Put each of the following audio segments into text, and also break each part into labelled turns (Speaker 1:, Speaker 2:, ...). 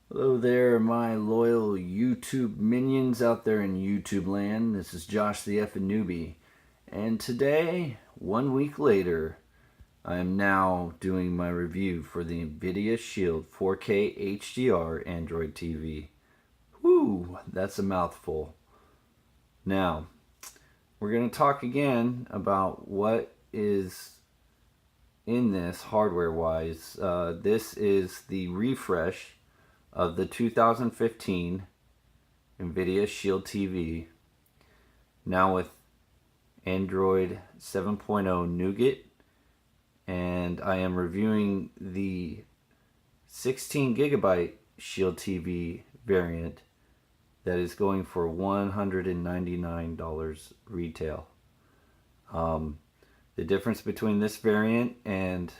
Speaker 1: Hello there, my loyal YouTube minions out there in YouTube land. This is Josh TheFnnoobee, and today, 1 week later, I am now doing my review for the Nvidia Shield 4K HDR Android TV. Whew, that's a mouthful. Now, we're going to talk again about what is in this hardware-wise. This is the refresh of the 2015 Nvidia Shield TV, now with Android 7.0 Nougat, and I am reviewing the 16GB Shield TV variant that is going for $199 retail. The difference between this variant and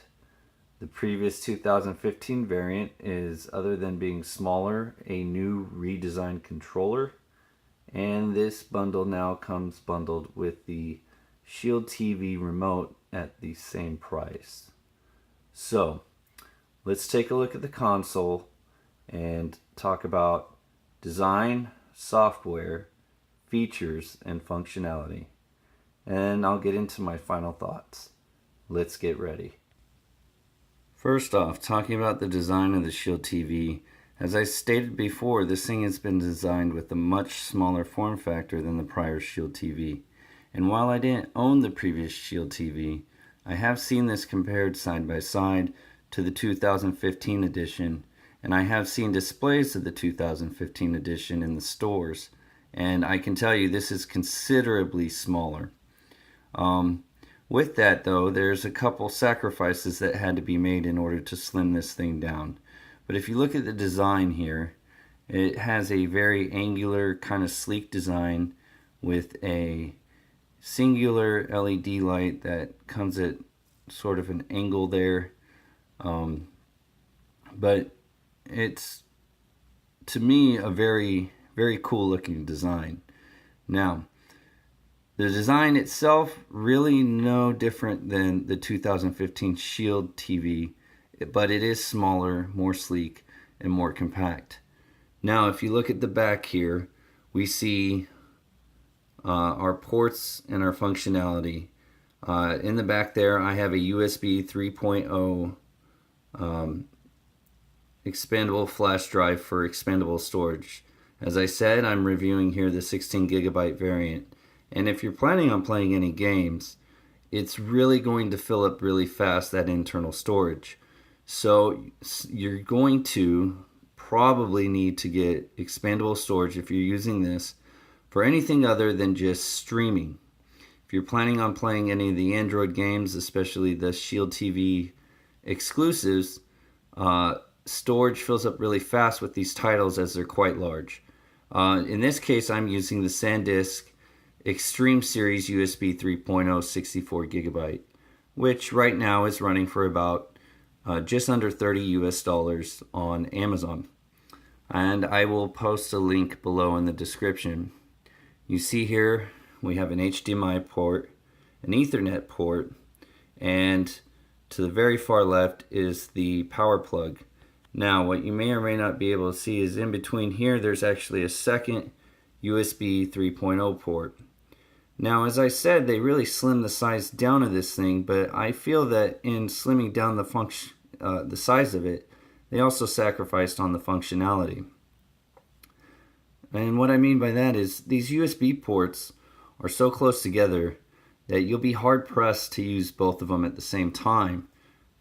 Speaker 1: the previous 2015 variant is, other than being smaller, a new redesigned controller, and this bundle now comes bundled with the Shield TV remote at the same price. So let's take a look at the console and talk about design, software, features, and functionality. And I'll get into my final thoughts. Let's get ready. First off, talking about the design of the Shield TV, as I stated before, this thing has been designed with a much smaller form factor than the prior Shield TV. And while I didn't own the previous Shield TV, I have seen this compared side by side to the 2015 edition, and I have seen displays of the 2015 edition in the stores, and I can tell you this is considerably smaller. With that though, there's a couple sacrifices that had to be made in order to slim this thing down. But if you look at the design here, it has a very angular, kind of sleek design with a singular LED light that comes at sort of an angle there. But it's, to me, a very, very cool looking design. Now, the design itself, really no different than the 2015 Shield TV, but it is smaller, more sleek, and more compact. Now, if you look at the back here, we see our ports and our functionality. In the back there, I have a USB 3.0 expandable flash drive for expandable storage. As I said, I'm reviewing here the 16GB variant. And if you're planning on playing any games, it's really going to fill up really fast, that internal storage. So you're going to probably need to get expandable storage if you're using this for anything other than just streaming. If you're planning on playing any of the Android games, especially the Shield TV exclusives, storage fills up really fast with these titles as they're quite large. In this case, I'm using the SanDisk Extreme Series USB 3.0 64GB, which right now is running for about just under $30 on Amazon. And I will post a link below in the description. You see here we have an HDMI port, an Ethernet port, and to the very far left is the power plug. Now, what you may or may not be able to see is in between here there's actually a second USB 3.0 port. Now, as I said, they really slimmed the size down of this thing, but I feel that in slimming down the size of it, they also sacrificed on the functionality. And what I mean by that is these USB ports are so close together that you'll be hard-pressed to use both of them at the same time.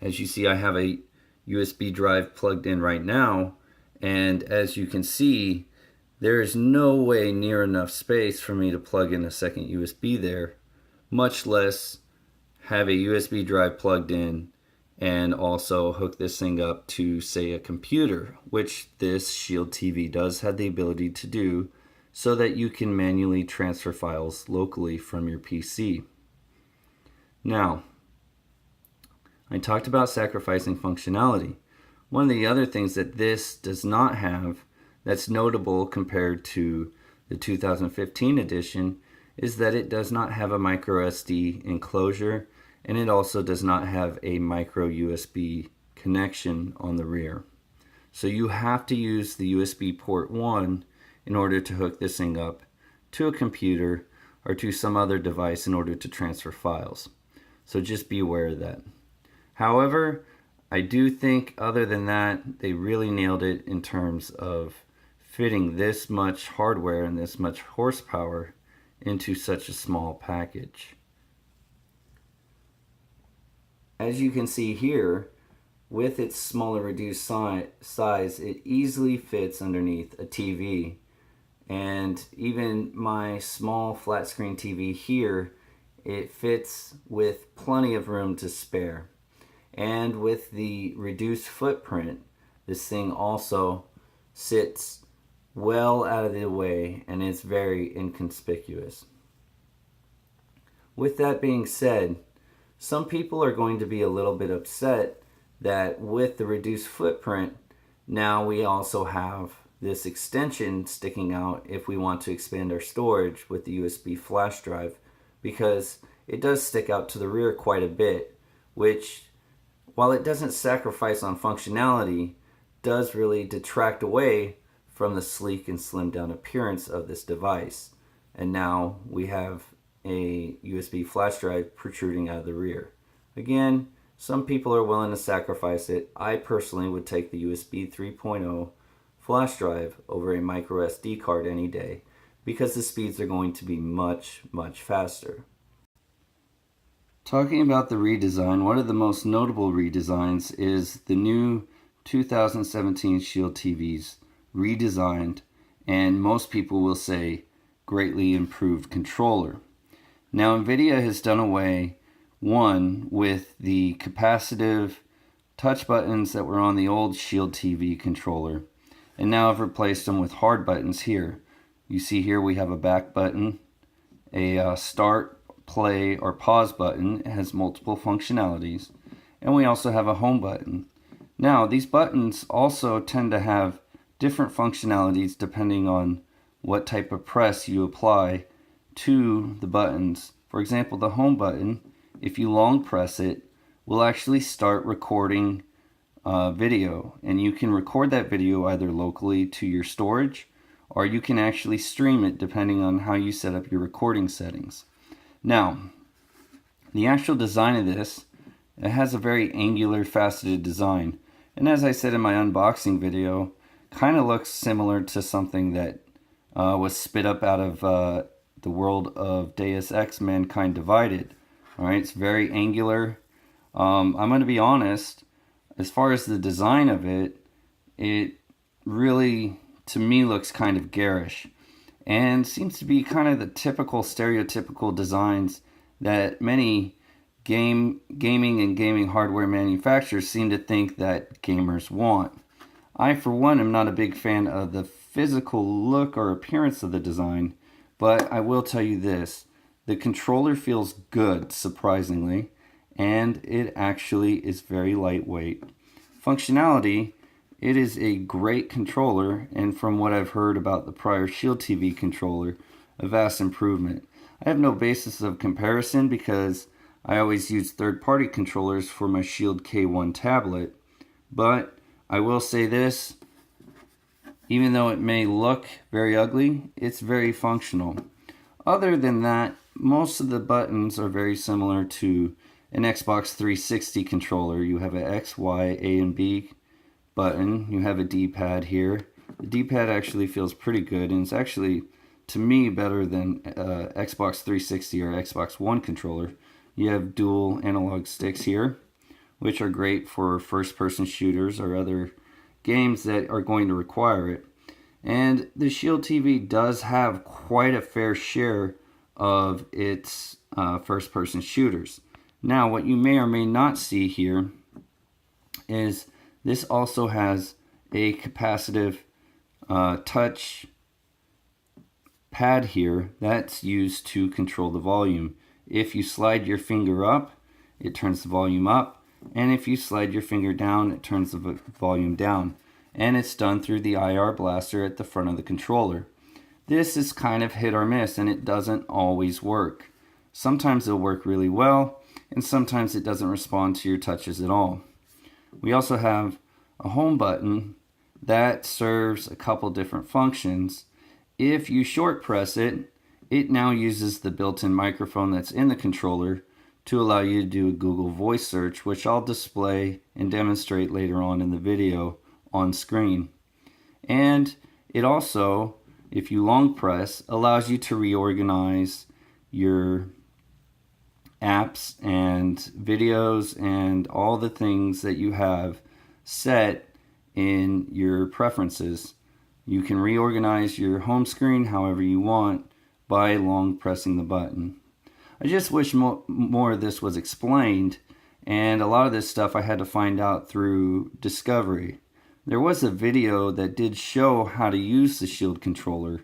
Speaker 1: As you see, I have a USB drive plugged in right now, and as you can see, there is no way near enough space for me to plug in a second USB there, much less have a USB drive plugged in and also hook this thing up to, say, a computer, which this Shield TV does have the ability to do, so that you can manually transfer files locally from your PC. Now, I talked about sacrificing functionality. One of the other things that this does not have that's notable compared to the 2015 edition is that it does not have a micro SD enclosure, and it also does not have a micro USB connection on the rear. So you have to use the USB port 1 in order to hook this thing up to a computer or to some other device in order to transfer files. So just be aware of that. However, I do think other than that, they really nailed it in terms of fitting this much hardware and this much horsepower into such a small package. As you can see here, with its smaller reduced size, it easily fits underneath a TV. And even my small flat screen TV here, it fits with plenty of room to spare. And with the reduced footprint, this thing also sits well out of the way and is very inconspicuous. With that being said, some people are going to be a little bit upset that with the reduced footprint, now we also have this extension sticking out if we want to expand our storage with the USB flash drive, because it does stick out to the rear quite a bit, which, while it doesn't sacrifice on functionality, does really detract away from the sleek and slimmed down appearance of this device. And now we have a USB flash drive protruding out of the rear. Again, some people are willing to sacrifice it. I personally would take the USB 3.0 flash drive over a micro SD card any day, because the speeds are going to be much, much faster. Talking about the redesign, one of the most notable redesigns is the new 2017 Shield TV's redesigned, and most people will say greatly improved controller. Now, Nvidia has done away, one, with the capacitive touch buttons that were on the old Shield TV controller, and now have replaced them with hard buttons here. You see here we have a back button, a start, play, or pause button. It has multiple functionalities, and we also have a home button. Now, these buttons also tend to have different functionalities depending on what type of press you apply to the buttons. For example, the home button, if you long press it, will actually start recording video, and you can record that video either locally to your storage, or you can actually stream it depending on how you set up your recording settings. Now, the actual design of this, it has a very angular, faceted design, and as I said in my unboxing video, kind of looks similar to something that was spit up out of the world of Deus Ex: Mankind Divided. All right, it's very angular. I'm going to be honest, as far as the design of it, it really, to me, looks kind of garish, and seems to be kind of the typical stereotypical designs that many gaming and gaming hardware manufacturers seem to think that gamers want. I, for one, am not a big fan of the physical look or appearance of the design, but I will tell you this: the controller feels good, surprisingly, and it actually is very lightweight. Functionality, it is a great controller, and from what I've heard about the prior Shield TV controller, a vast improvement. I have no basis of comparison because I always use third-party controllers for my Shield K1 tablet, but I will say this: even though it may look very ugly, it's very functional. Other than that, most of the buttons are very similar to an Xbox 360 controller. You have a X, Y, A, and B button. You have a D-pad here. The D-pad actually feels pretty good, and it's actually, to me, better than Xbox 360 or Xbox One controller. You have dual analog sticks here, which are great for first-person shooters or other games that are going to require it. And the Shield TV does have quite a fair share of its first-person shooters. Now, what you may or may not see here is this also has a capacitive touch pad here that's used to control the volume. If you slide your finger up, it turns the volume up, and if you slide your finger down, it turns the volume down. And it's done through the IR blaster at the front of the controller. This is kind of hit or miss, and it doesn't always work. Sometimes it'll work really well, and sometimes it doesn't respond to your touches at all. We also have a home button that serves a couple different functions. If you short press it, it now uses the built-in microphone that's in the controller to allow you to do a Google voice search, which I'll display and demonstrate later on in the video on screen. And it also, if you long press, allows you to reorganize your apps and videos and all the things that you have set in your preferences. You can reorganize your home screen however you want by long pressing the button. I just wish more of this was explained, and a lot of this stuff I had to find out through discovery. There was a video that did show how to use the Shield controller,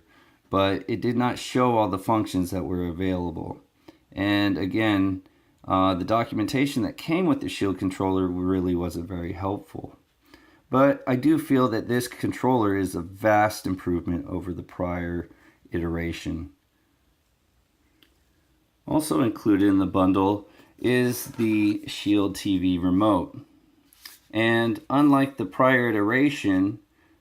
Speaker 1: but it did not show all the functions that were available. And again, the documentation that came with the Shield controller really wasn't very helpful. But I do feel that this controller is a vast improvement over the prior iteration. Also included in the bundle is the Shield TV remote. And unlike the prior iteration,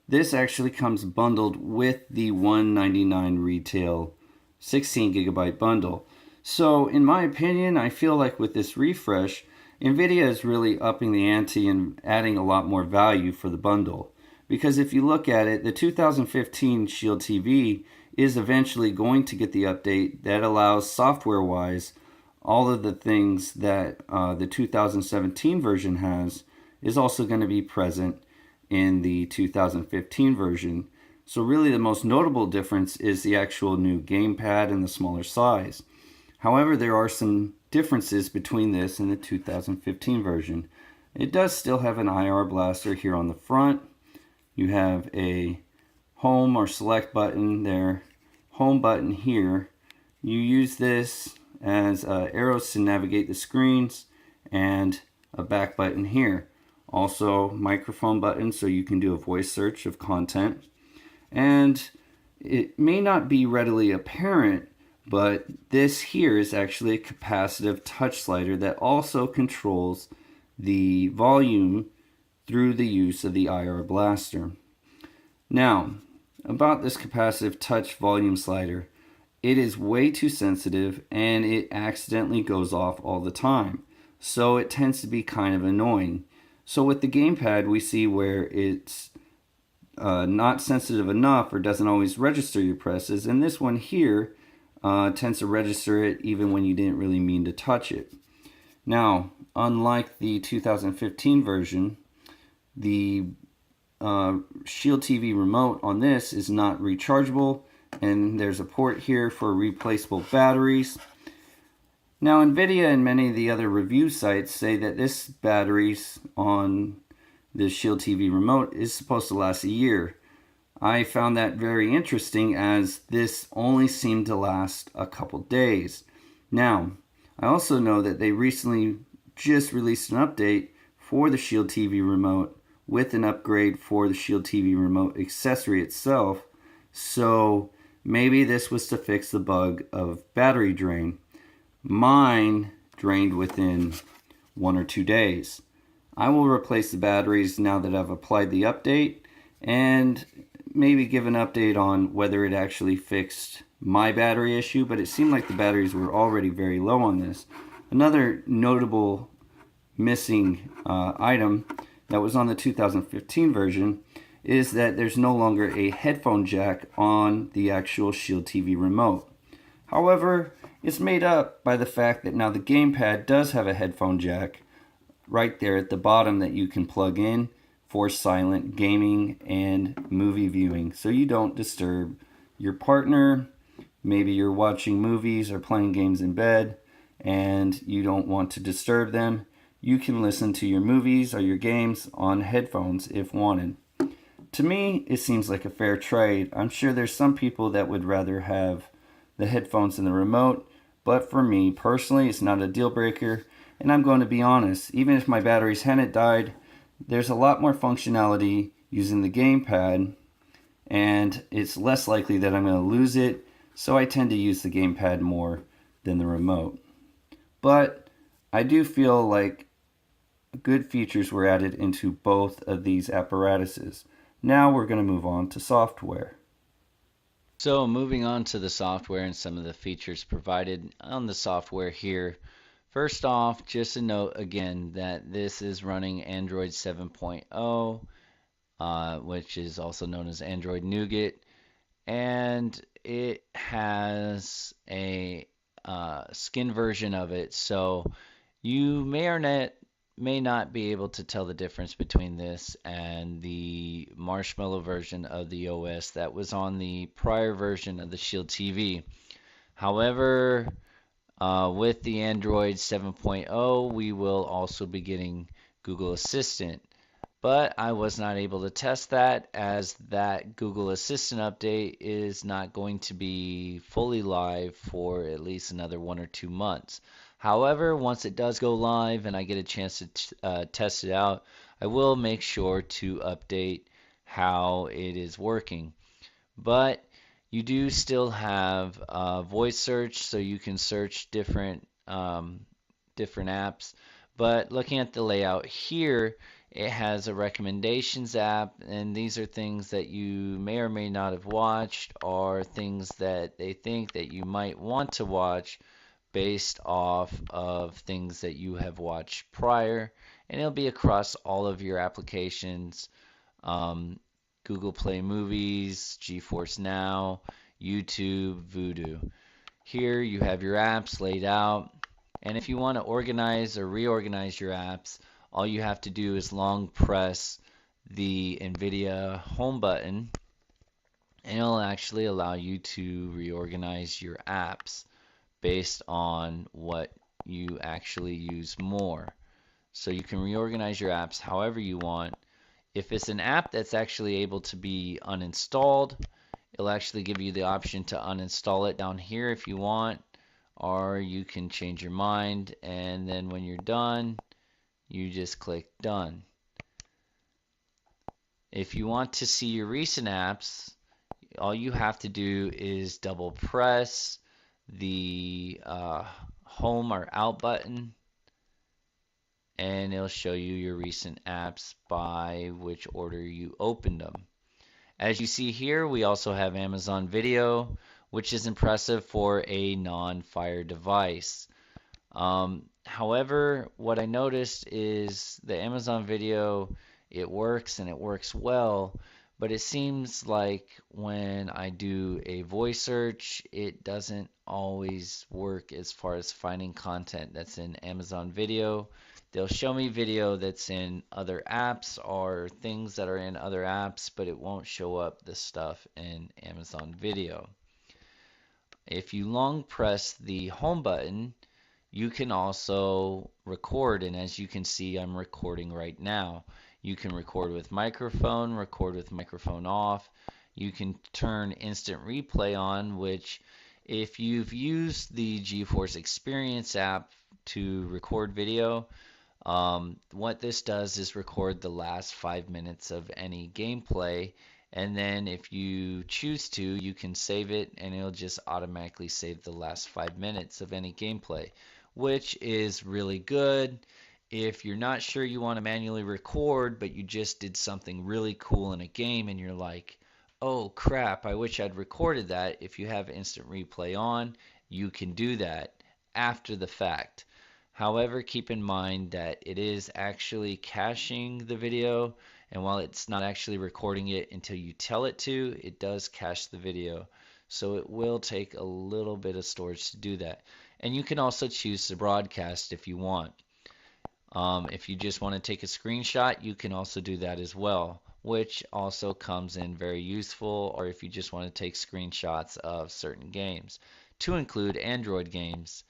Speaker 1: this actually comes bundled with the $199 retail 16GB bundle. So in my opinion, I feel like with this refresh, Nvidia is really upping the ante and adding a lot more value for the bundle. Because if you look at it, the 2015 Shield TV is eventually going to get the update that allows software-wise all of the things that the 2017 version has is also going to be present in the 2015 version. So really the most notable difference is the actual new gamepad and the smaller size. However, there are some differences between this and the 2015 version. It does still have an IR blaster here on the front. You have a home or select button there, home button here. You use this as arrows to navigate the screens, and a back button here. Also microphone button so you can do a voice search of content. And it may not be readily apparent, but this here is actually a capacitive touch slider that also controls the volume through the use of the IR blaster. Now, about this capacitive touch volume slider, it is way too sensitive and it accidentally goes off all the time. So it tends to be kind of annoying. So with the gamepad, we see where it's not sensitive enough or doesn't always register your presses, and this one here tends to register it even when you didn't really mean to touch it. Now, unlike the 2015 version, the Shield TV remote on this is not rechargeable, and there's a port here for replaceable batteries. Now, Nvidia and many of the other review sites say that this batteries on the Shield TV remote is supposed to last a year. I found that very interesting, as this only seemed to last a couple days. Now, I also know that they recently just released an update for the Shield TV remote with an upgrade for the Shield TV remote accessory itself. So maybe this was to fix the bug of battery drain. Mine drained within 1 or 2 days. I will replace the batteries now that I've applied the update, and maybe give an update on whether it actually fixed my battery issue, but it seemed like the batteries were already very low on this. Another notable missing item that was on the 2015 version is that there's no longer a headphone jack on the actual Shield TV remote. However, it's made up by the fact that now the gamepad does have a headphone jack right there at the bottom that you can plug in for silent gaming and movie viewing, so you don't disturb your partner. Maybe you're watching movies or playing games in bed and you don't want to disturb them. You can listen to your movies or your games on headphones if wanted. To me, it seems like a fair trade. I'm sure there's some people that would rather have the headphones and the remote, but for me personally, it's not a deal breaker. And I'm going to be honest, even if my batteries hadn't died, there's a lot more functionality using the gamepad, and it's less likely that I'm going to lose it, so I tend to use the gamepad more than the remote. But I do feel like good features were added into both of these apparatuses. Now we're going to move on to software.
Speaker 2: So moving on to the software and some of the features provided on the software here. First off, just a note again that this is running Android 7.0, which is also known as Android Nougat, and it has a skin version of it. So you may not be able to tell the difference between this and the Marshmallow version of the OS that was on the prior version of the Shield TV. However, with the Android 7.0, we will also be getting Google Assistant. But I was not able to test that as that Google Assistant update is not going to be fully live for at least another 1 or 2 months. However, once it does go live and I get a chance to test it out, I will make sure to update how it is working. But you do still have voice search, so you can search different apps. But looking at the layout here, it has a recommendations app, and these are things that you may or may not have watched, or things that they think that you might want to watch based off of things that you have watched prior. And it'll be across all of your applications, um, Google Play Movies, GeForce Now, YouTube, Vudu. Here you have your apps laid out. And if you want to organize or reorganize your apps, all you have to do is long press the Nvidia home button, and it'll actually allow you to reorganize your apps based on what you actually use more. So you can reorganize your apps however you want. If it's an app that's actually able to be uninstalled, it'll actually give you the option to uninstall it down here if you want, or you can change your mind, and then when you're done, you just click done. If you want to see your recent apps, all you have to do is double press the home or out button, and it'll show you your recent apps by which order you opened them. As you see here, we also have Amazon Video, which is impressive for a non-Fire device. However, what I noticed is the Amazon Video, it works and it works well, but it seems like when I do a voice search, it doesn't always work as far as finding content that's in Amazon Video. They'll show me video that's in other apps or things that are in other apps, but it won't show up the stuff in Amazon Video. If you long press the home button, you can also record, and as you can see, I'm recording right now. You can record with microphone off. You can turn instant replay on, which if you've used the GeForce Experience app to record video, what this does is record the last 5 minutes of any gameplay, and then if you choose to, you can save it and it'll just automatically save the last 5 minutes of any gameplay, which is really good. If you're not sure you want to manually record, but you just did something really cool in a game and you're like, oh crap, I wish I'd recorded that. If you have instant replay on, you can do that after the fact. However, keep in mind that it is actually caching the video, and while it's not actually recording it until you tell it to, it does cache the video. So it will take a little bit of storage to do that. And you can also choose to broadcast if you want. If you just want to take a screenshot, you can also do that as well, which also comes in very useful, or if you just want to take screenshots of certain games, to include Android games,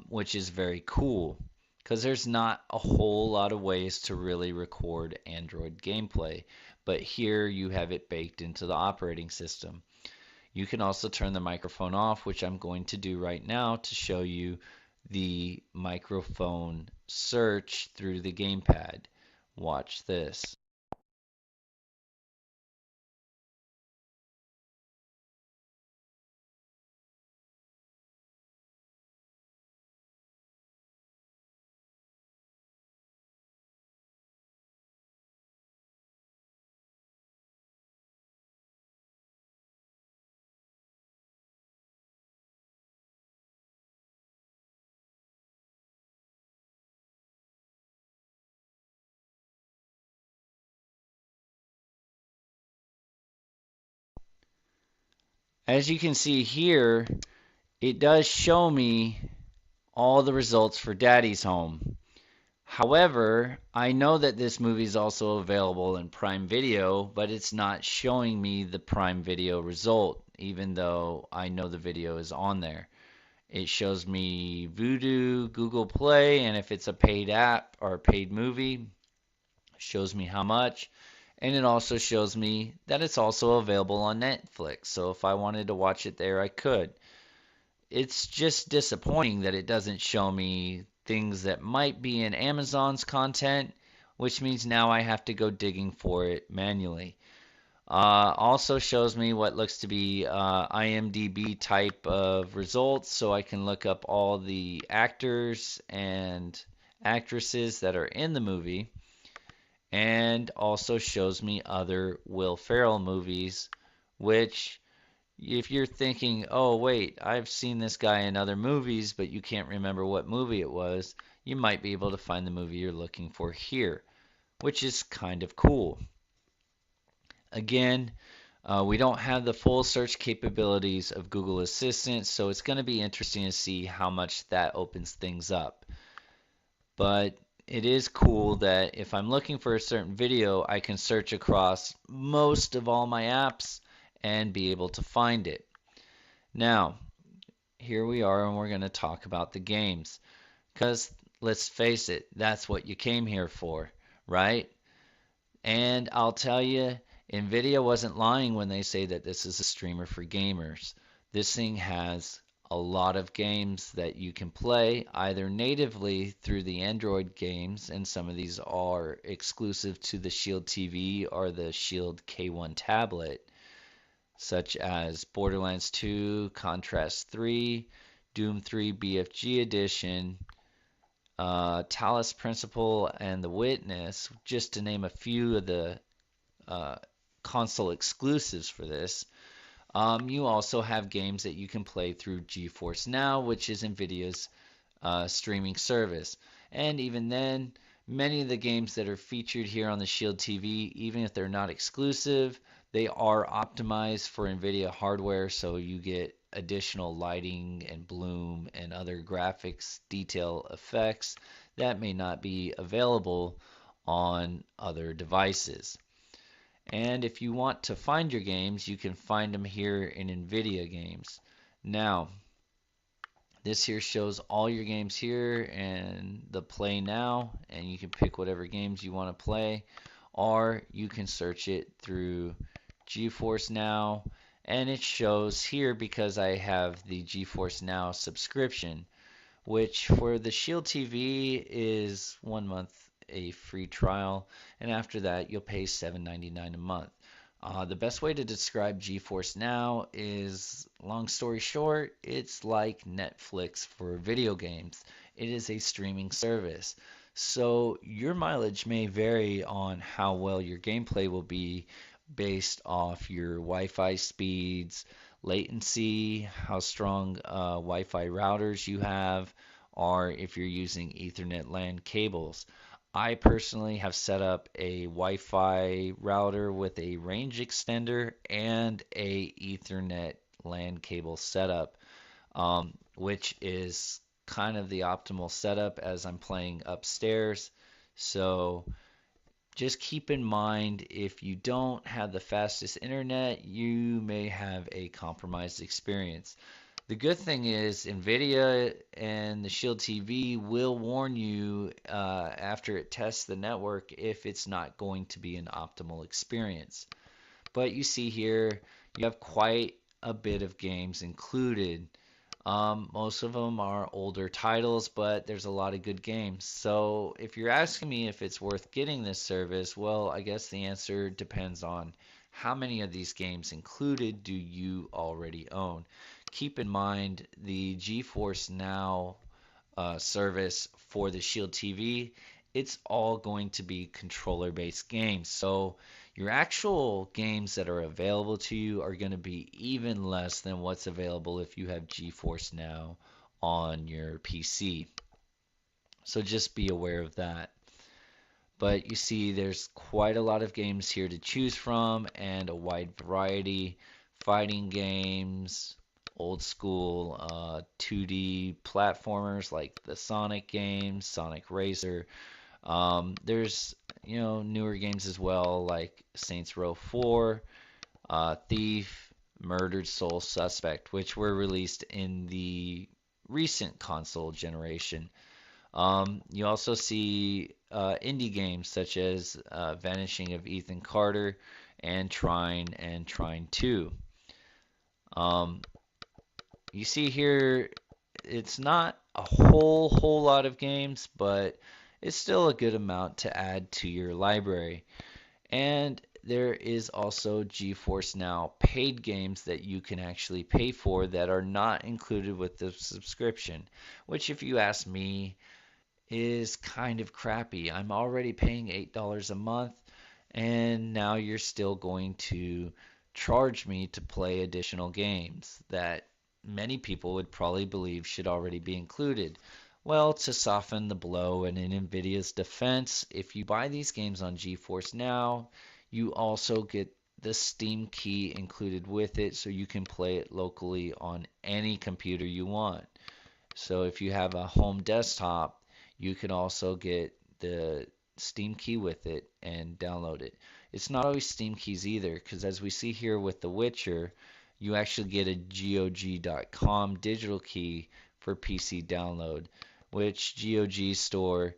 Speaker 2: which is very cool because there's not a whole lot of ways to really record Android gameplay, but here you have it baked into the operating system. You can also turn the microphone off, which I'm going to do right now to show you the microphone search through the gamepad. Watch this. As you can see here, it does show me all the results for Daddy's Home. However, I know that this movie is also available in Prime Video, but it's not showing me the Prime Video result, even though I know the video is on there. It shows me Vudu, Google Play, and if it's a paid app or a paid movie, it shows me how much. And it also shows me that it's also available on Netflix. So if I wanted to watch it there, I could. It's just disappointing that it doesn't show me things that might be in Amazon's content, which means now I have to go digging for it manually. Also shows me what looks to be IMDb type of results, so I can look up all the actors and actresses that are in the movie, and also shows me other Will Ferrell movies, which if you're thinking, oh, wait, I've seen this guy in other movies, but you can't remember what movie it was, you might be able to find the movie you're looking for here, which is kind of cool. Again, we don't have the full search capabilities of Google Assistant, so it's going to be interesting to see how much that opens things up. But it is cool that if I'm looking for a certain video, I can search across most of all my apps and be able to find it. Now, here we are, and we're going to talk about the games. Because let's face it, that's what you came here for, right? And I'll tell you, Nvidia wasn't lying when they say that this is a streamer for gamers. This thing has a lot of games that you can play either natively through the Android games, and some of these are exclusive to the Shield TV or the Shield K1 tablet, such as Borderlands 2, Contrast 3, Doom 3 BFG Edition, Talos Principle, and The Witness, just to name a few of the uh, console exclusives for this. You also have games that you can play through GeForce Now, which is NVIDIA's streaming service. And even then, many of the games that are featured here on the Shield TV, even if they're not exclusive, they are optimized for NVIDIA hardware, so you get additional lighting and bloom and other graphics detail effects that may not be available on other devices. And if you want to find your games, you can find them here in NVIDIA games. Now, this here shows all your games here and the play now, and you can pick whatever games you want to play, or you can search it through GeForce Now, and it shows here because I have the GeForce Now subscription, which for the Shield TV is 1 month a free trial, and after that you'll pay $7.99 a month. The best way to describe GeForce Now is, long story short, it's like Netflix for video games. It is a streaming service. So your mileage may vary on how well your gameplay will be based off your Wi-Fi speeds, latency, how strong Wi-Fi routers you have, or if you're using Ethernet LAN cables. I personally have set up a Wi-Fi router with a range extender and a Ethernet LAN cable setup, which is kind of the optimal setup as I'm playing upstairs. So just keep in mind, if you don't have the fastest internet, you may have a compromised experience. The good thing is NVIDIA and the Shield TV will warn you after it tests the network if it's not going to be an optimal experience. But you see here, you have quite a bit of games included. Most of them are older titles, but there's a lot of good games. So if you're asking me if it's worth getting this service, well, I guess the answer depends on how many of these games included do you already own. Keep in mind the GeForce Now service for the Shield TV, it's all going to be controller-based games. So your actual games that are available to you are going to be even less than what's available if you have GeForce Now on your PC. So just be aware of that. But you see there's quite a lot of games here to choose from and a wide variety fighting games, old school 2D platformers like the Sonic games, Sonic Racer. There's newer games as well like Saints Row 4, Thief, Murdered Soul Suspect, which were released in the recent console generation. You also see indie games such as Vanishing of Ethan Carter and Trine 2. Um, you see here, it's not a whole lot of games, but it's still a good amount to add to your library. And there is also GeForce Now paid games that you can actually pay for that are not included with the subscription, which, if you ask me, is kind of crappy. I'm already paying $8 a month, and now you're still going to charge me to play additional games that many people would probably believe should already be included. Well, to soften the blow and in Nvidia's defense, if you buy these games on GeForce Now, you also get the Steam key included with it so you can play it locally on any computer you want. So if you have a home desktop, you can also get the Steam key with it and download it. It's not always Steam keys either, because as we see here with The Witcher, you actually get a GOG.com digital key for PC download, which GOG store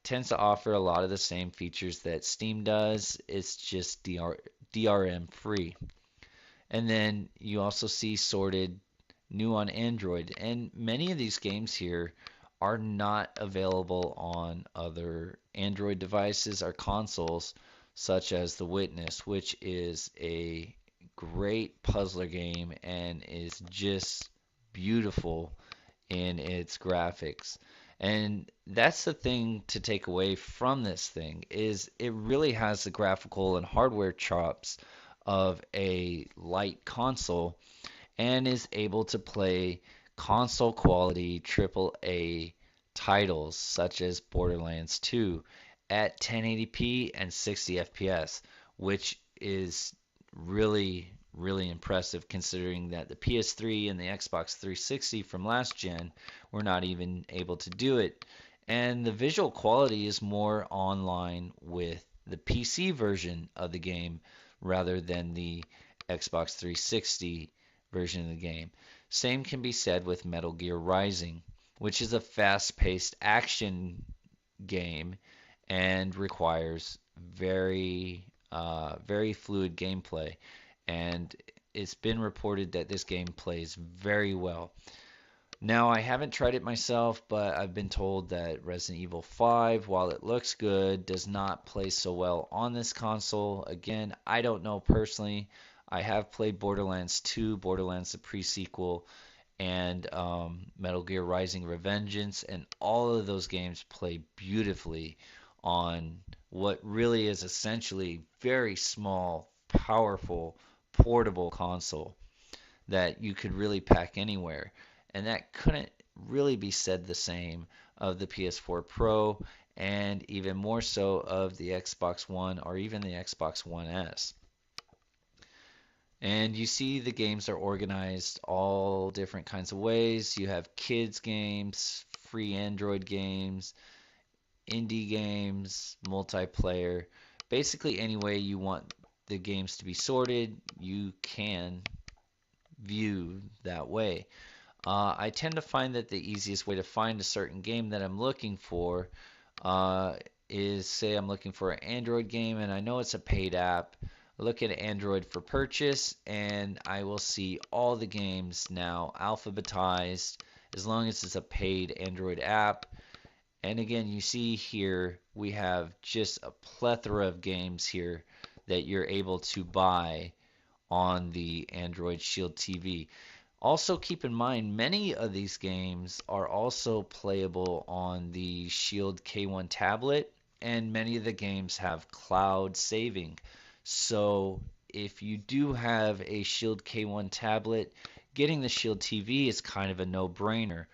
Speaker 2: tends to offer a lot of the same features that Steam does. It's just DRM free. And then you also see sorted new on Android. And many of these games here are not available on other Android devices or consoles, such as The Witness, which is a great puzzler game and is just beautiful in its graphics. And that's the thing to take away from this thing is it really has the graphical and hardware chops of a light console and is able to play console quality AAA titles such as Borderlands 2 at 1080p and 60 FPS, which is really impressive considering that the PS3 and the Xbox 360 from last gen were not even able to do it. And the visual quality is more online with the PC version of the game rather than the Xbox 360 version of the game. Same can be said with Metal Gear Rising, which is a fast-paced action game and requires very fluid gameplay. And it's been reported that this game plays very well. Now, I haven't tried it myself, but I've been told that Resident Evil 5, while it looks good, does not play so well on this console. Again, I don't know personally. I have played Borderlands 2, Borderlands the pre-sequel, and Metal Gear Rising Revengeance, and all of those games play beautifully on what really is essentially very small, powerful, portable console that you could really pack anywhere. And that couldn't really be said the same of the PS4 Pro and even more so of the Xbox One or even the Xbox One S. And you see the games are organized all different kinds of ways. You have kids games, free Android games, indie games, multiplayer. Basically, any way you want the games to be sorted, you can view that way. I tend to find that the easiest way to find a certain game that I'm looking for is, say I'm looking for an Android game and I know it's a paid app. I look at Android for purchase and I will see all the games now alphabetized as long as it's a paid Android app. And again, you see here we have just a plethora of games here that you're able to buy on the Android Shield TV. Also keep in mind, many of these games are also playable on the Shield K1 tablet, and many of the games have cloud saving. So if you do have a Shield K1 tablet, getting the Shield TV is kind of a no-brainer.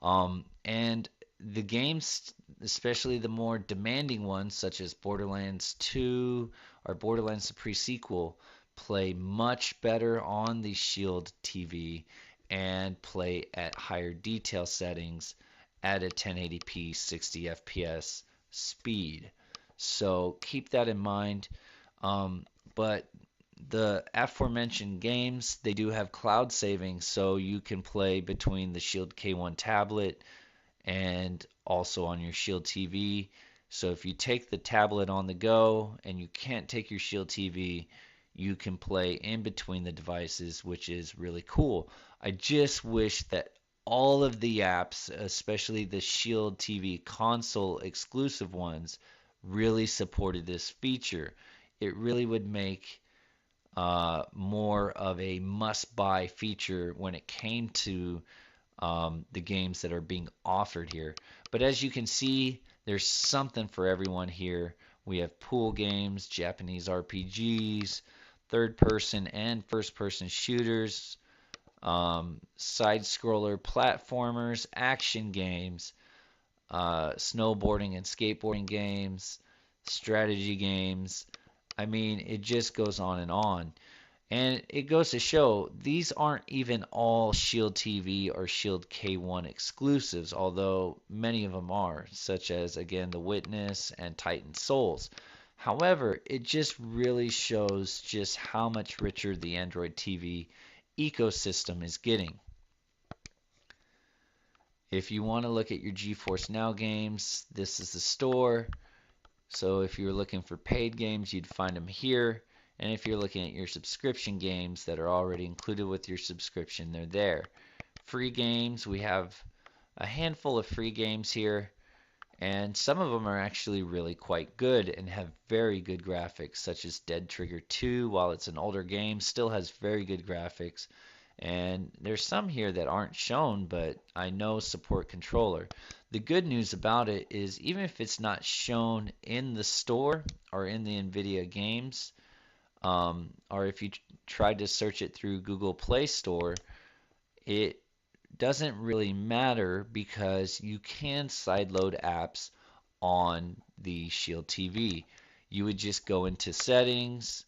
Speaker 2: And the games, especially the more demanding ones, such as Borderlands 2 or Borderlands the pre-sequel, play much better on the Shield TV and play at higher detail settings at a 1080p 60 FPS speed. So keep that in mind. But the aforementioned games, they do have cloud saving, so you can play between the Shield K1 tablet and also on your Shield TV. So if you take the tablet on the go and you can't take your Shield TV, you can play in between the devices, which is really cool. I just wish that all of the apps, especially the Shield TV console exclusive ones, really supported this feature. It really would make more of a must-buy feature when it came to the games that are being offered here. But as you can see, there's something for everyone here. We have pool games, Japanese RPGs, third-person and first-person shooters, side-scroller platformers, action games, snowboarding and skateboarding games, strategy games. I mean, it just goes on and on. And it goes to show these aren't even all Shield TV or Shield K1 exclusives, although many of them are, such as, again, The Witness and Titan Souls. However, it just really shows just how much richer the Android TV ecosystem is getting. If you want to look at your GeForce Now games, this is the store. So if you're looking for paid games, you'd find them here. And if you're looking at your subscription games that are already included with your subscription, they're there. Free games, we have a handful of free games here. And some of them are actually really quite good and have very good graphics, such as Dead Trigger 2, while it's an older game, still has very good graphics. And there's some here that aren't shown, but I know support controller. The good news about it is even if it's not shown in the store or in the Nvidia games, or if you tried to search it through Google Play Store, it doesn't really matter because you can sideload apps on the Shield TV. You would just go into settings,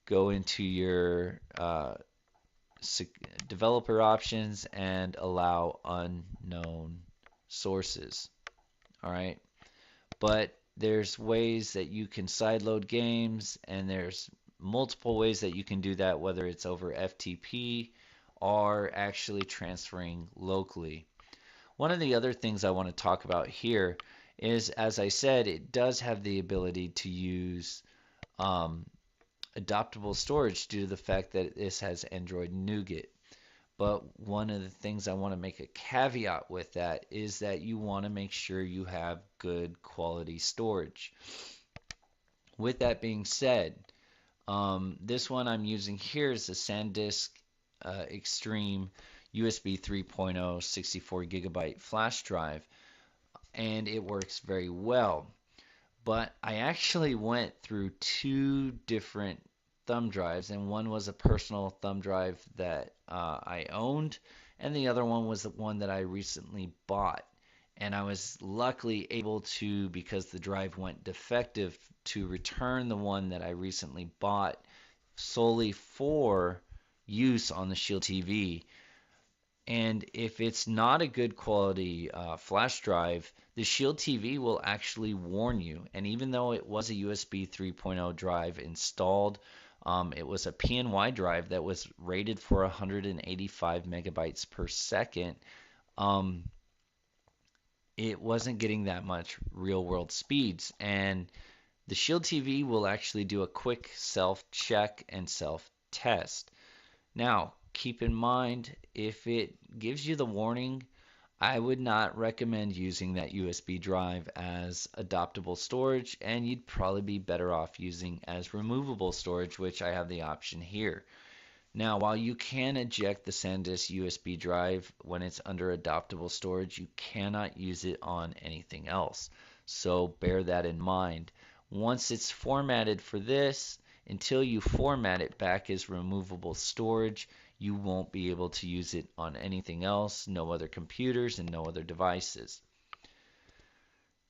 Speaker 2: go into your developer options, and allow unknown sources. All right, but there's ways that you can sideload games, and there's multiple ways that you can do that, whether it's over FTP or actually transferring locally. One of the other things I want to talk about here is, as I said, it does have the ability to use adaptable storage due to the fact that this has Android Nougat. But one of the things I want to make a caveat with that is that you want to make sure you have good quality storage. With that being said, this one I'm using here is the SanDisk Extreme USB 3.0 64 gigabyte flash drive, and it works very well. But I actually went through two different thumb drives, and one was a personal thumb drive that I owned, and the other one was the one that I recently bought. And I was luckily able to, because the drive went defective, to return the one that I recently bought solely for use on the Shield TV. And if it's not a good quality flash drive, the Shield TV will actually warn you. And even though it was a USB 3.0 drive installed, it was a PNY drive that was rated for 185 megabytes per second. It wasn't getting that much real world speeds. And the Shield TV will actually do a quick self-check and self-test. Now, keep in mind, if it gives you the warning, I would not recommend using that USB drive as adaptable storage, and you'd probably be better off using as removable storage, which I have the option here. Now, while you can eject the SanDisk USB drive when it's under adaptable storage, you cannot use it on anything else. So bear that in mind. Once it's formatted for this, until you format it back as removable storage, you won't be able to use it on anything else, no other computers and no other devices.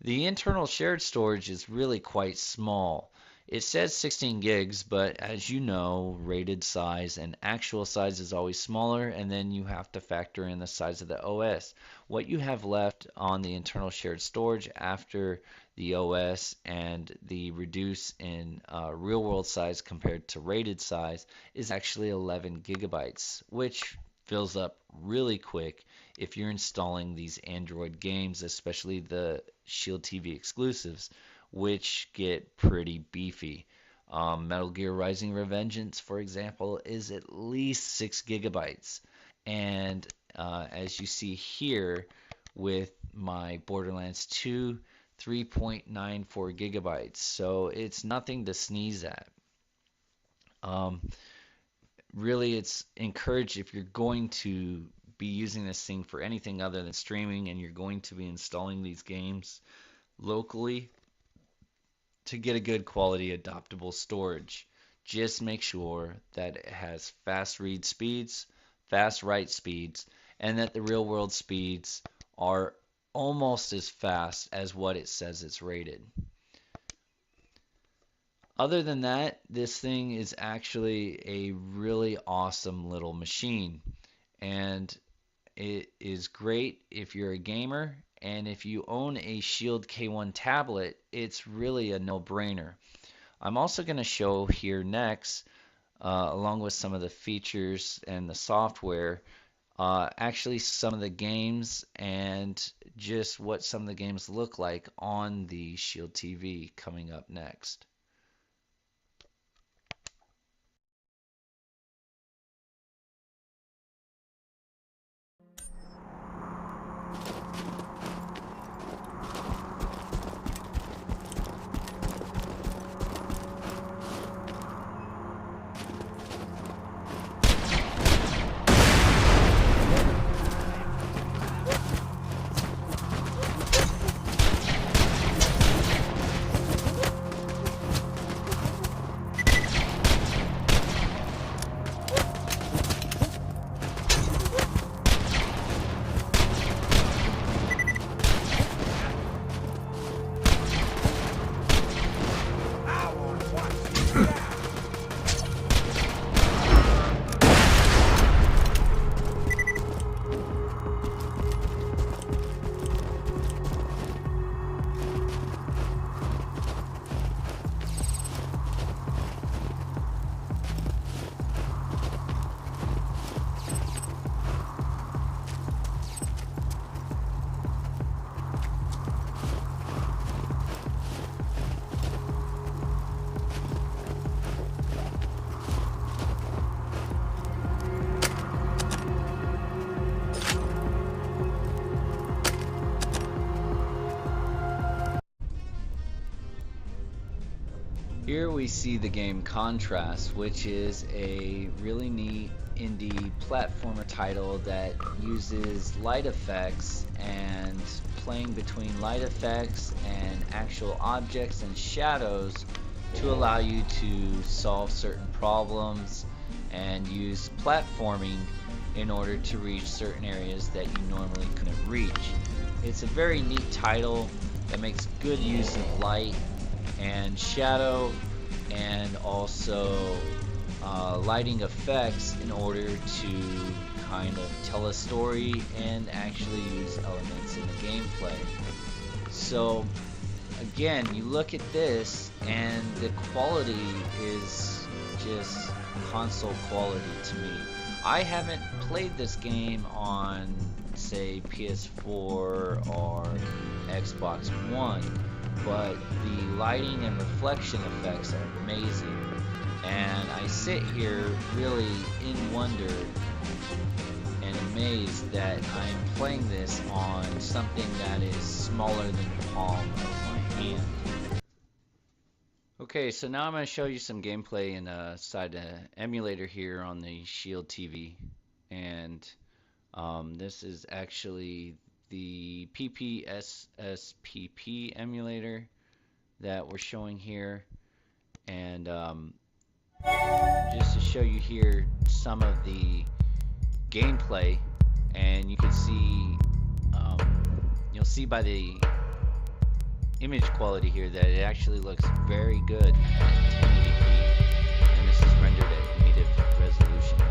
Speaker 2: The internal shared storage is really quite small. It says 16 gigs, but as you know, rated size and actual size is always smaller, and then you have to factor in the size of the OS. What you have left on the internal shared storage after the OS and the reduce in real world size compared to rated size is actually 11 gigabytes, which fills up really quick if you're installing these Android games, especially the Shield TV exclusives, which get pretty beefy. Metal Gear Rising: Revengeance, for example, is at least 6 gigabytes. And as you see here with my Borderlands 2, 3.94 gigabytes. So it's nothing to sneeze at. Um, Really, it's encouraged if you're going to be using this thing for anything other than streaming and you're going to be installing these games locally to get a good quality adaptable storage. Just make sure that it has fast read speeds, fast write speeds, and that the real world speeds are almost as fast as what it says it's rated. Other than that, this thing is actually a really awesome little machine. And it is great if you're a gamer. And if you own a Shield K1 tablet, it's really a no-brainer. I'm also going to show here next, along with some of the features and the software, actually some of the games and just what some of the games look like on the Shield TV coming up next. Here we see the game Contrast, which is a really neat indie platformer title that uses light effects and playing between light effects and actual objects and shadows to allow you to solve certain problems and use platforming in order to reach certain areas that you normally couldn't reach. It's a very neat title that makes good use of light and shadow and also lighting effects in order to kind of tell a story and actually use elements in the gameplay. So again, you look at this and the quality is just console quality to me. I haven't played this game on, say, PS4 or Xbox One, but the lighting and reflection effects are amazing. And I sit here really in wonder and amazed that I'm playing this on something that is smaller than the palm of my hand. Okay, so now I'm going to show you some gameplay inside an emulator here on the Shield TV. And this is actually the PPSSPP emulator that we're showing here. And just to show you here some of the gameplay, and you can see, you'll see by the image quality here that it actually looks very good at 1080p, and this is rendered at native resolution here.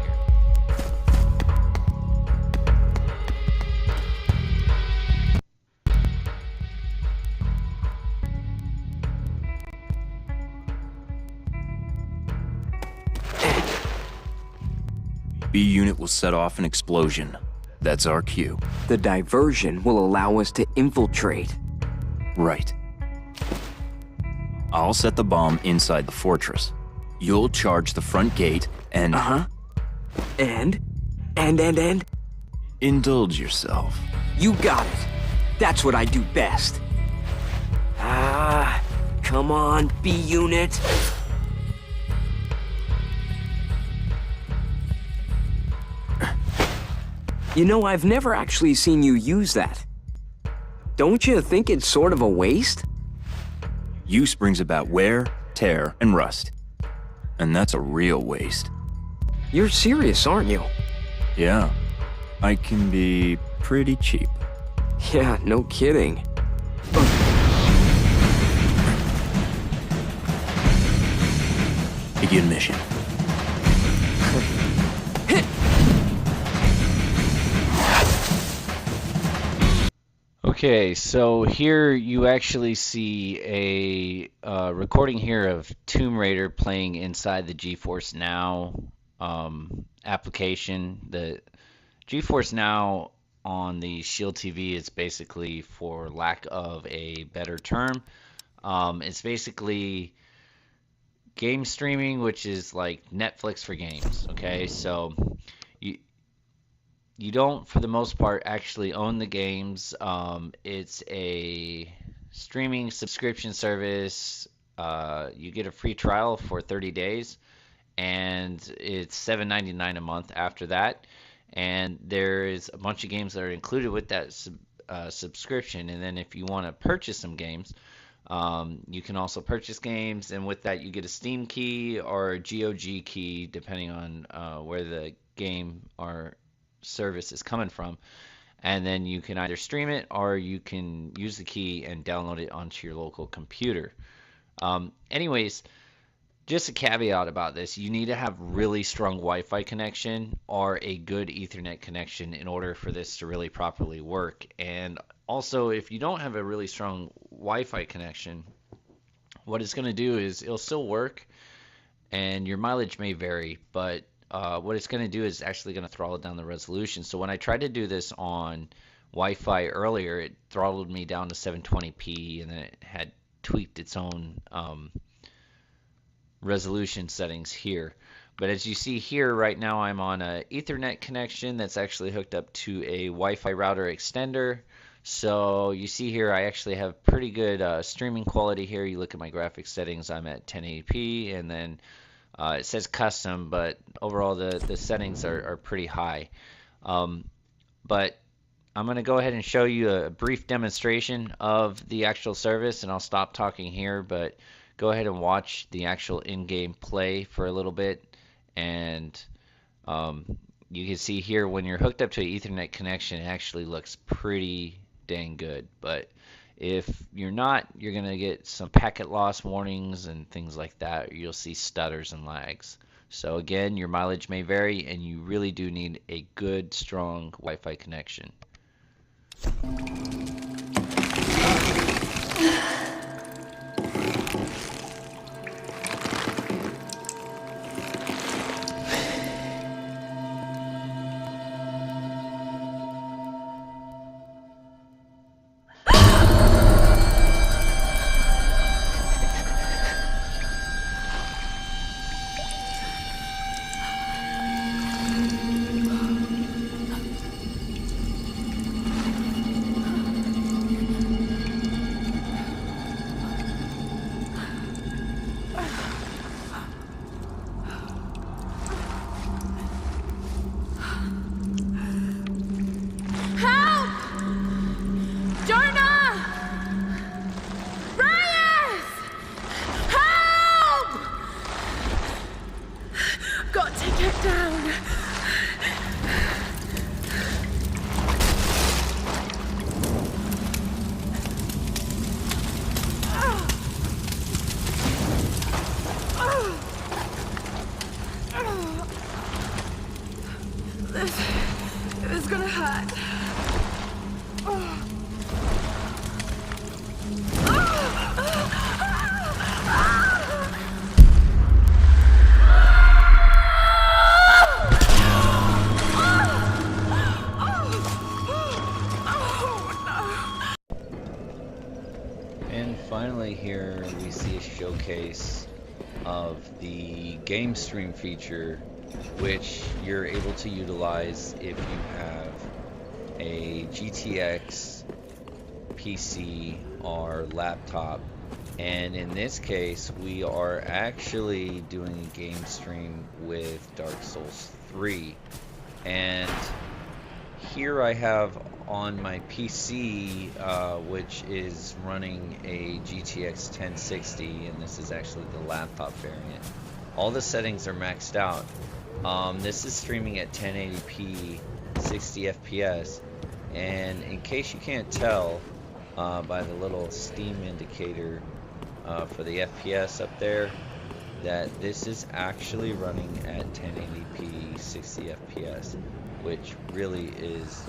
Speaker 3: B unit will set off an explosion. That's our cue.
Speaker 4: The diversion will allow us to infiltrate.
Speaker 3: Right. I'll set the bomb inside the fortress. You'll charge the front gate and...
Speaker 4: Uh-huh. And?
Speaker 3: Indulge yourself.
Speaker 4: You got it. That's what I do best. Come on, B unit. You know, I've never actually seen you use that. Don't you think it's sort of a waste?
Speaker 3: Use brings about wear, tear, and rust. And that's a real waste.
Speaker 4: You're serious, aren't you?
Speaker 3: Yeah. I can be pretty cheap.
Speaker 4: Yeah, no kidding.
Speaker 3: Begin mission.
Speaker 2: Okay, so here you actually see a recording here of Tomb Raider playing inside the GeForce Now application. The GeForce Now on the Shield TV is basically, for lack of a better term, it's basically game streaming, which is like Netflix for games. Okay, so you don't, for the most part, actually own the games. It's a streaming subscription service. You get a free trial for 30 days, and it's $7.99 a month after that. And there's a bunch of games that are included with that subscription. And then if you want to purchase some games, you can also purchase games. And with that, you get a Steam key or a GOG key, depending on where the game or service is coming from, and then you can either stream it or you can use the key and download it onto your local computer. Anyways, just a caveat about this: you need to have really strong Wi-Fi connection or a good Ethernet connection in order for this to really properly work. And also, if you don't have a really strong Wi-Fi connection, what it's going to do is it'll still work and your mileage may vary, but what it's going to do is actually going to throttle down the resolution. So when I tried to do this on Wi-Fi earlier, it throttled me down to 720p, and then it had tweaked its own resolution settings here. But as you see here, right now I'm on an Ethernet connection that's actually hooked up to a Wi-Fi router extender. So you see here I actually have pretty good streaming quality here. You look at my graphics settings, I'm at 1080p, and then it says custom, but overall the settings are pretty high. But I'm going to go ahead and show you a brief demonstration of the actual service, and I'll stop talking here, but go ahead and watch the actual in-game play for a little bit. And you can see here when you're hooked up to an Ethernet connection, it actually looks pretty dang good. But if you're not, you're going to get some packet loss warnings and things like that. You'll see stutters and lags. So again, your mileage may vary, and you really do need a good, strong Wi-Fi connection.
Speaker 5: This is gonna hurt.
Speaker 2: And finally here we see a showcase of the Gamestream feature, which you're able to utilize if you have a GTX PC or laptop. And in this case, we are actually doing a game stream with Dark Souls 3. And here I have on my PC, which is running a GTX 1060, and this is actually the laptop variant. All the settings are maxed out. This is streaming at 1080p, 60 FPS, and in case you can't tell by the little Steam indicator for the FPS up there, that this is actually running at 1080p 60 FPS, which really is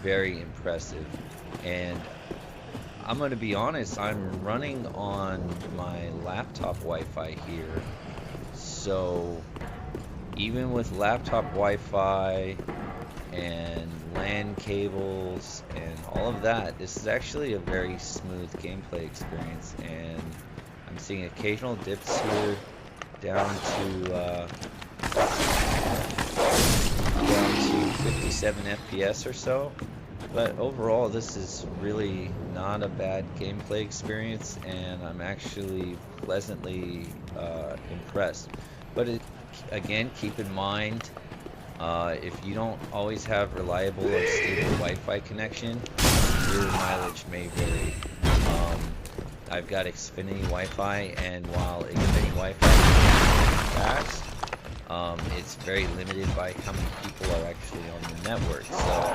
Speaker 2: very impressive. And I'm going to be honest, I'm running on my laptop Wi-Fi here, so even with laptop Wi-Fi and LAN cables and all of that, this is actually a very smooth gameplay experience. And I'm seeing occasional dips here down to 57 FPS or so, but overall this is really not a bad gameplay experience, and I'm actually pleasantly impressed. But again, keep in mind, if you don't always have reliable or stable Wi-Fi connection, your mileage may vary. I've got Xfinity Wi-Fi, and while Xfinity Wi-Fi is fast, it's very limited by how many people are actually on the network. So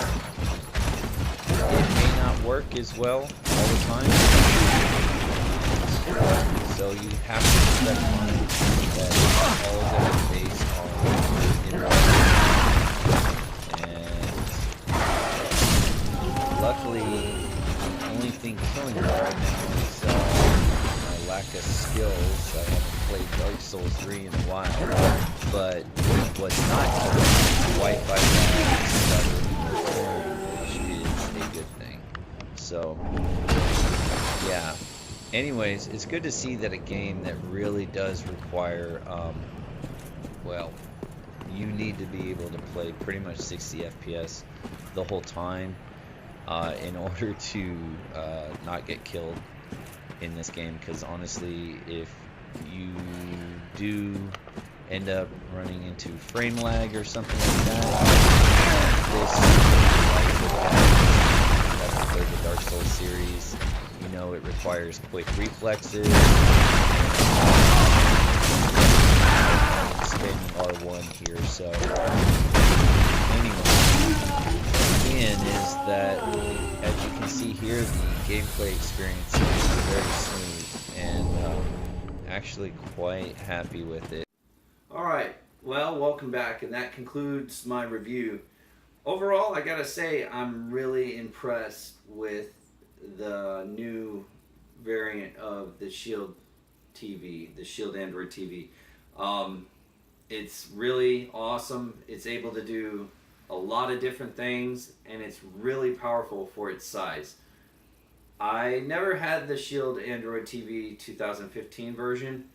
Speaker 2: it may not work as well all the time. So you have to keep that in mind, that all of them are based on internet. And luckily, the only thing killing me right now is my lack of skills. I haven't played Dark Souls 3 in a while. But what's not killing me, Wi-Fi which is a good thing. So, yeah. Anyways, it's good to see that a game that really does require, well, you need to be able to play pretty much 60 FPS the whole time in order to not get killed in this game. Because honestly, if you do end up running into frame lag or something like that, this, if you played the Dark Souls series, you know it requires quick reflexes, spinning R1 here. So anyway, again, is that as you can see here, the gameplay experience is very smooth, and actually quite happy with it.
Speaker 1: Alright, well, welcome back, and that concludes my review. Overall, I gotta say, I'm really impressed with the new variant of the Shield TV, the Shield Android TV. It's really awesome. It's able to do a lot of different things, and it's really powerful for its size. I never had the Shield Android TV 2015 version,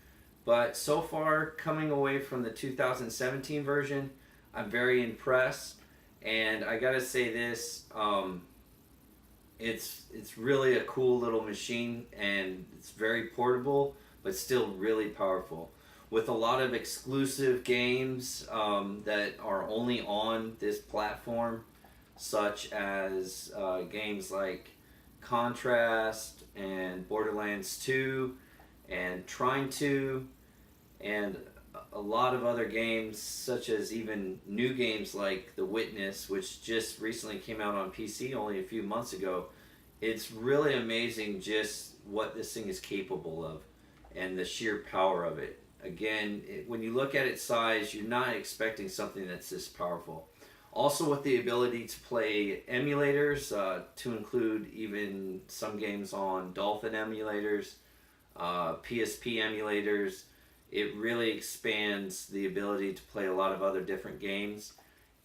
Speaker 1: but so far, coming away from the 2017 version, I'm very impressed. And I gotta say this, it's really a cool little machine, and it's very portable, but still really powerful. With a lot of exclusive games that are only on this platform, such as games like Contrast and Borderlands 2 and Trine 2, and a lot of other games, such as even new games like The Witness, which just recently came out on PC only a few months ago. It's really amazing just what this thing is capable of and the sheer power of it. Again, when you look at its size, you're not expecting something that's this powerful. Also with the ability to play emulators, to include even some games on Dolphin emulators, PSP emulators. It really expands the ability to play a lot of other different games.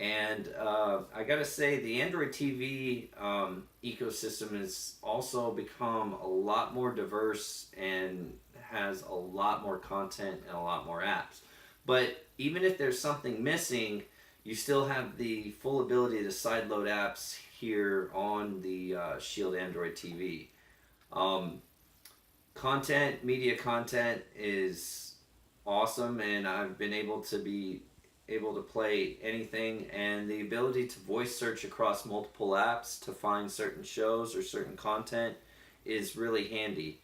Speaker 1: And I gotta say, the Android TV ecosystem has also become a lot more diverse and has a lot more content and a lot more apps. But even if there's something missing, you still have the full ability to sideload apps here on the Shield Android TV. Media content is awesome, and I've been able to play anything, and the ability to voice search across multiple apps to find certain shows or certain content is really handy.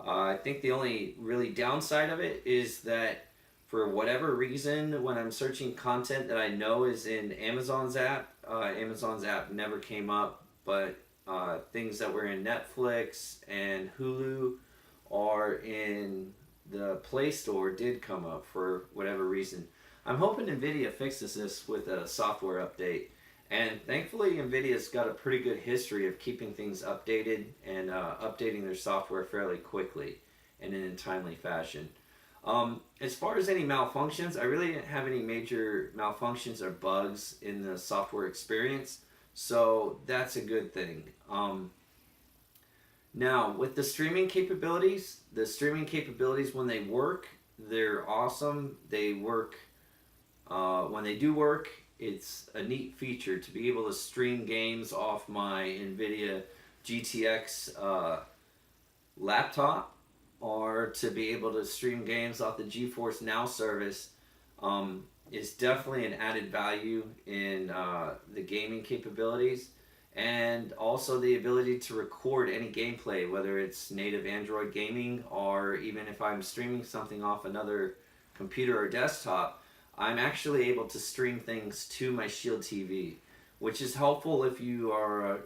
Speaker 1: I think the only really downside of it is that for whatever reason, when I'm searching content that I know is in Amazon's app never came up, but things that were in Netflix and Hulu or in the Play Store did come up for whatever reason. I'm hoping Nvidia fixes this with a software update. And thankfully, Nvidia's got a pretty good history of keeping things updated and updating their software fairly quickly and in a timely fashion. As far as any malfunctions, I really didn't have any major malfunctions or bugs in the software experience, so that's a good thing. Now, with the streaming capabilities, when they work, they're awesome. They work, when they do work, it's a neat feature to be able to stream games off my Nvidia GTX laptop, or to be able to stream games off the GeForce Now service is definitely an added value in the gaming capabilities. And also the ability to record any gameplay, whether it's native Android gaming or even if I'm streaming something off another computer or desktop, I'm actually able to stream things to my Shield TV, which is helpful if you are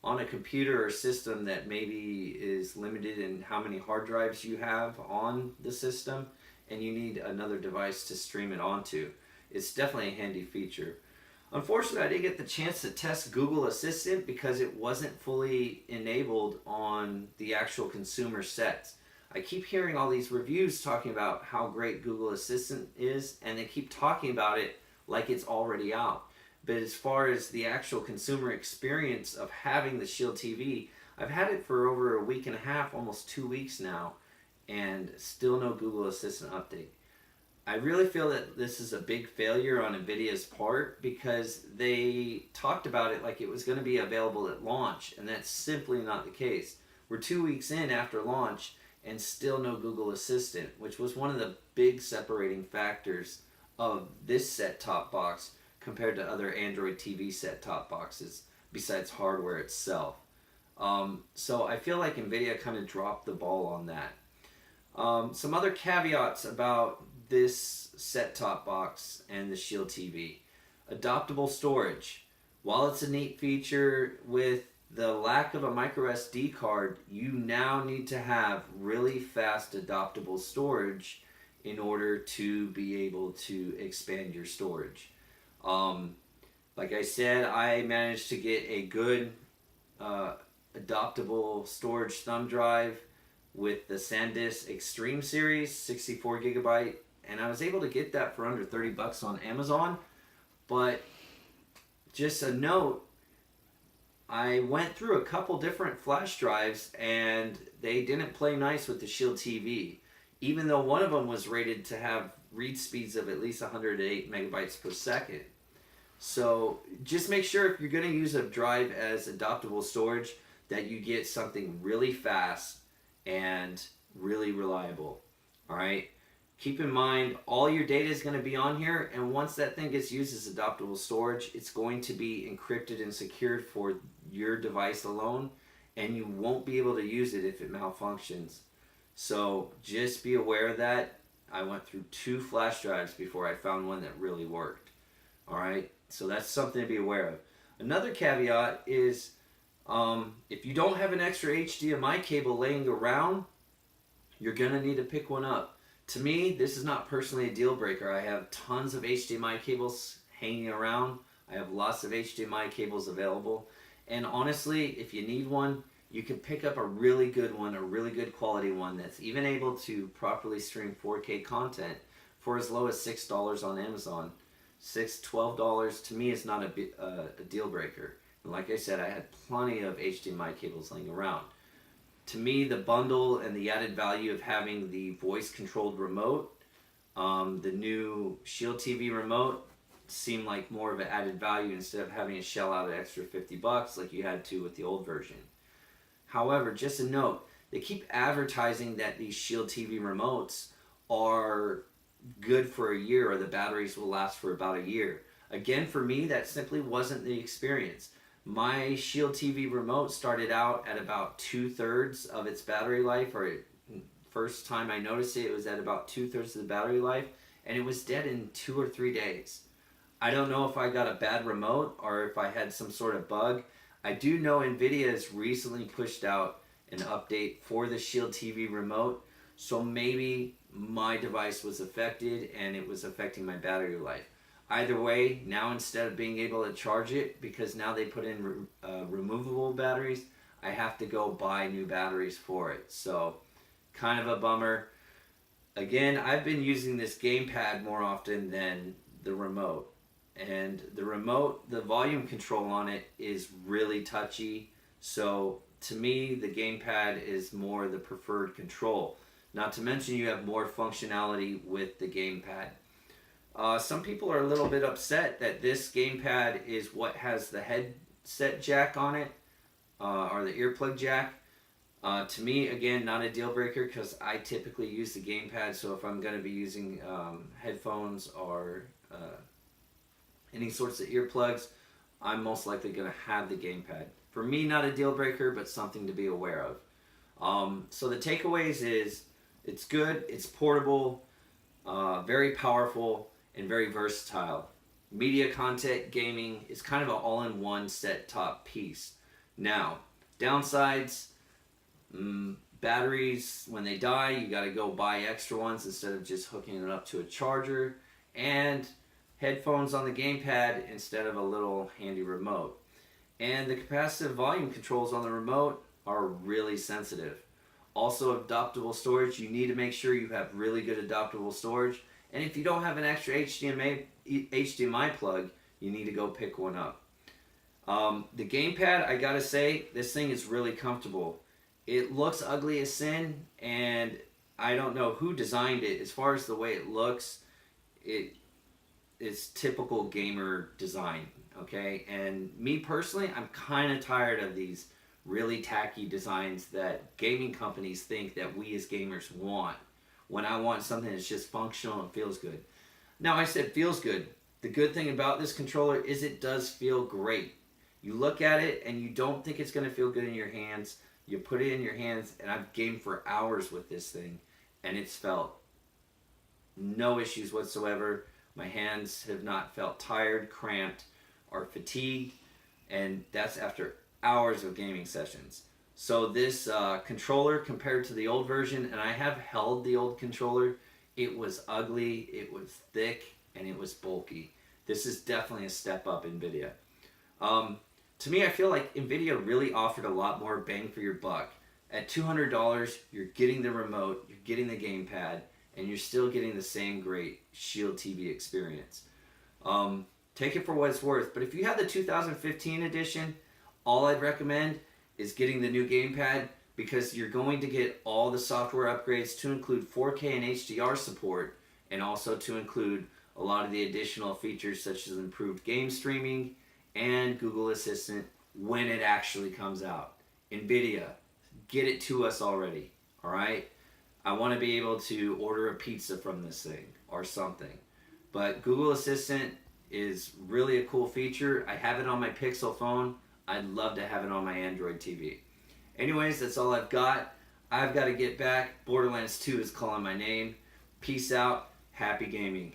Speaker 1: on a computer or system that maybe is limited in how many hard drives you have on the system and you need another device to stream it onto. It's definitely a handy feature. Unfortunately, I didn't get the chance to test Google Assistant because it wasn't fully enabled on the actual consumer sets. I keep hearing all these reviews talking about how great Google Assistant is, and they keep talking about it like it's already out. But as far as the actual consumer experience of having the Shield TV, I've had it for over a week and a half, almost 2 weeks now, and still no Google Assistant update. I really feel that this is a big failure on Nvidia's part because they talked about it like it was going to be available at launch, and that's simply not the case. We're 2 weeks in after launch and still no Google Assistant, which was one of the big separating factors of this set-top box compared to other Android TV set-top boxes besides hardware itself. So I feel like Nvidia kind of dropped the ball on that. Some other caveats about this set-top box and the Shield TV. Adoptable storage. While it's a neat feature, with the lack of a micro SD card, you now need to have really fast adoptable storage in order to be able to expand your storage. Like I said, I managed to get a good adoptable storage thumb drive with the SanDisk Extreme series, 64 gigabyte, and I was able to get that for under $30 on Amazon. But just a note, I went through a couple different flash drives and they didn't play nice with the Shield TV, even though one of them was rated to have read speeds of at least 108 megabytes per second. So just make sure if you're going to use a drive as adoptable storage that you get something really fast and really reliable. All right. Keep in mind, all your data is going to be on here, and once that thing gets used as adoptable storage, it's going to be encrypted and secured for your device alone, and you won't be able to use it if it malfunctions. So just be aware of that. I went through 2 flash drives before I found one that really worked. All right, so that's something to be aware of. Another caveat is if you don't have an extra HDMI cable laying around, you're going to need to pick one up. To me, this is not personally a deal breaker. I have tons of HDMI cables hanging around. I have lots of HDMI cables available. And honestly, if you need one, you can pick up a really good one, a really good quality one that's even able to properly stream 4K content for as low as $6 on Amazon. $12 to me is not a deal breaker. And like I said, I had plenty of HDMI cables laying around. To me, the bundle and the added value of having the voice controlled remote, the new Shield TV remote, seemed like more of an added value instead of having to shell out an extra $50 like you had to with the old version. However, just a note, they keep advertising that these Shield TV remotes are good for a year, or the batteries will last for about a year. Again, for me, that simply wasn't the experience. My Shield TV remote started out at about 2/3 of its battery life, or first time I noticed it, it was at about 2/3 of the battery life, and it was dead in 2 or 3 days. I don't know if I got a bad remote or if I had some sort of bug. I do know Nvidia has recently pushed out an update for the Shield TV remote, so maybe my device was affected and it was affecting my battery life. Either way, now instead of being able to charge it, because now they put in removable batteries, I have to go buy new batteries for it. So, kind of a bummer. Again, I've been using this gamepad more often than the remote. And the remote, the volume control on it is really touchy. So, to me, the gamepad is more the preferred control. Not to mention you have more functionality with the gamepad. Some people are a little bit upset that this gamepad is what has the headset jack on it, or the earplug jack. To me, again, not a deal breaker because I typically use the gamepad, so if I'm going to be using headphones or any sorts of earplugs, I'm most likely going to have the gamepad. For me, not a deal breaker, but something to be aware of. So the takeaways is, it's good, it's portable, very powerful, and very versatile. Media content gaming is kind of an all-in-one set-top piece. Now, downsides, batteries, when they die, you got to go buy extra ones instead of just hooking it up to a charger, and headphones on the gamepad instead of a little handy remote. And the capacitive volume controls on the remote are really sensitive. Also, adaptable storage, you need to make sure you have really good adaptable storage. And if you don't have an extra HDMI plug, you need to go pick one up. The gamepad, I gotta say, this thing is really comfortable. It looks ugly as sin, and I don't know who designed it. As far as the way it looks, it's typical gamer design, okay? And me personally, I'm kind of tired of these really tacky designs that gaming companies think that we as gamers want, when I want something that's just functional and feels good. Now, I said feels good. The good thing about this controller is it does feel great. You look at it and you don't think it's going to feel good in your hands. You put it in your hands, and I've gamed for hours with this thing, and it's felt no issues whatsoever. My hands have not felt tired, cramped, or fatigued, and that's after hours of gaming sessions. So this controller, compared to the old version, and I have held the old controller, it was ugly, it was thick, and it was bulky. This is definitely a step up Nvidia. To me, I feel like Nvidia really offered a lot more bang for your buck. At $200, you're getting the remote, you're getting the gamepad, and you're still getting the same great Shield TV experience. Take it for what it's worth, but if you have the 2015 edition, all I'd recommend is getting the new gamepad, because you're going to get all the software upgrades to include 4K and HDR support, and also to include a lot of the additional features such as improved game streaming and Google Assistant when it actually comes out. Nvidia, get it to us already, alright? I want to be able to order a pizza from this thing or something. But Google Assistant is really a cool feature. I have it on my Pixel phone. I'd love to have it on my Android TV. Anyways, that's all I've got. I've got to get back. Borderlands 2 is calling my name. Peace out. Happy gaming.